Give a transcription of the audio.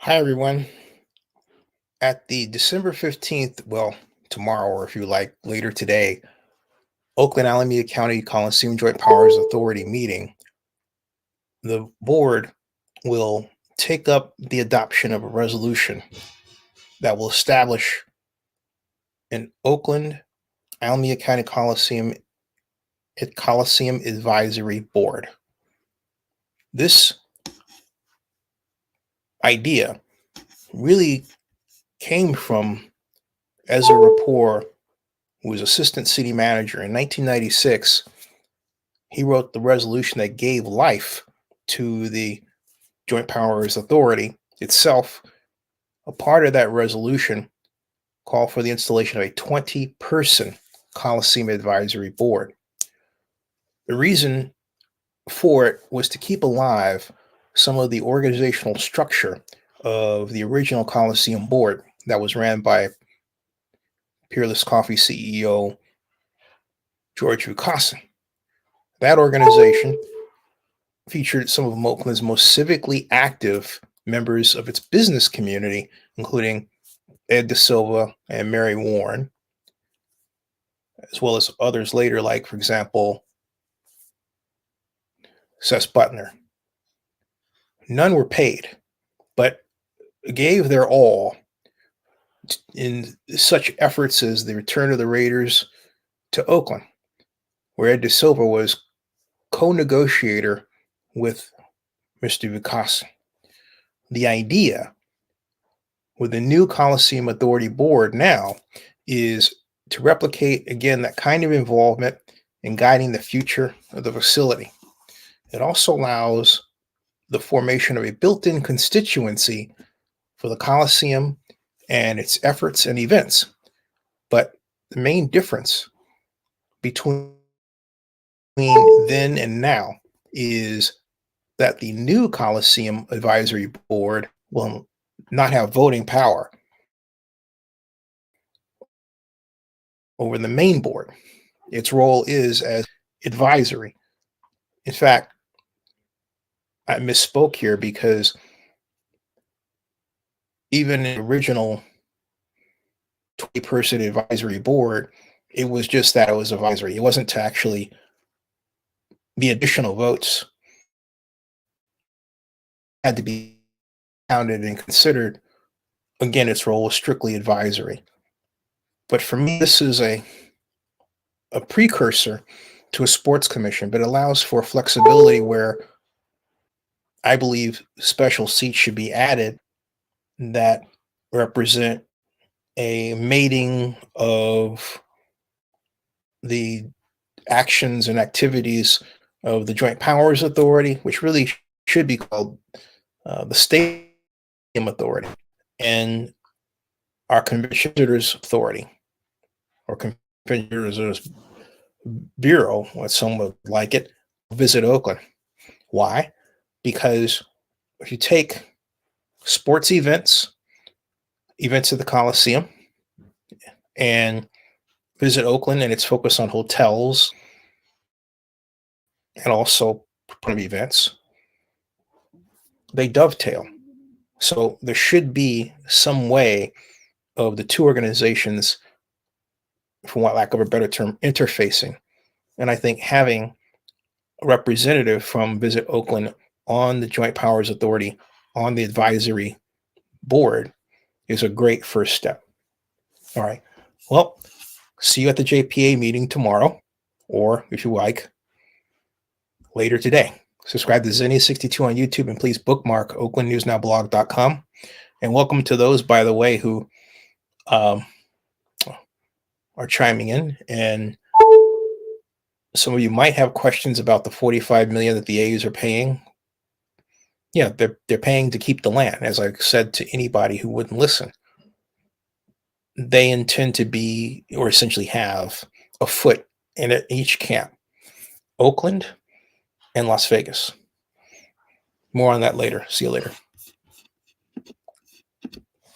Hi, everyone. At the December 15th, well, tomorrow, or if you like, later today, Oakland-Alameda County Coliseum Joint Powers Authority meeting, the board will take up the adoption of a resolution that will establish an Oakland-Alameda County Coliseum Advisory Board. This idea really came from Ezra Rapport, who was assistant city manager in 1996. He wrote the resolution that gave life to the Joint Powers Authority itself. A part of that resolution called for the installation of a 20-person Coliseum Advisory Board. The reason for it was to keep alive some of the organizational structure of the original Coliseum Board that was ran by Peerless Coffee CEO George Vukasin. That organization featured some of Oakland's most civically active members of its business community, including Ed De Silva and Mary Warren, as well as others later, like, for example, Seth Butner. None were paid, but gave their all in such efforts as the return of the Raiders to Oakland, where Ed De Silva was co-negotiator with Mr. Vukasin. The idea with the new Coliseum Authority Board now is to replicate, again, that kind of involvement in guiding the future of the facility. It also allows the formation of a built-in constituency for the Coliseum and its efforts and events. But the main difference between then and now is that the new Coliseum Advisory Board will not have voting power over the main board. Its role is as advisory. In fact, I misspoke here because even in the original 20-person advisory board, it was just that it was advisory. It wasn't to actually be additional votes. It had to be counted and considered. Again, its role was strictly advisory. But for me, this is a precursor to a sports commission, but it allows for flexibility where I believe special seats should be added that represent a mating of the actions and activities of the Joint Powers Authority, which really should be called the Stadium Authority, and our Convention Visitors Authority, or Convention Visitors Bureau, what some would like it, Visit Oakland. Why? Because if you take sports events at the Coliseum, and Visit Oakland and its focus on hotels and also events, they dovetail. So there should be some way of the two organizations, for lack of a better term, interfacing. And I think having a representative from Visit Oakland on the Joint Powers Authority on the advisory board is a great first step. All right. Well, see you at the JPA meeting tomorrow, or if you like, later today. Subscribe to Zenny62 on YouTube, and please bookmark oaklandnewsnowblog.com. And welcome to those, by the way, who are chiming in. And some of you might have questions about the $45 million that the A's are paying. Yeah, they're paying to keep the land. As I said to anybody who wouldn't listen, they intend to be, or essentially have, a foot in each camp, Oakland and Las Vegas. More on that later. See you later.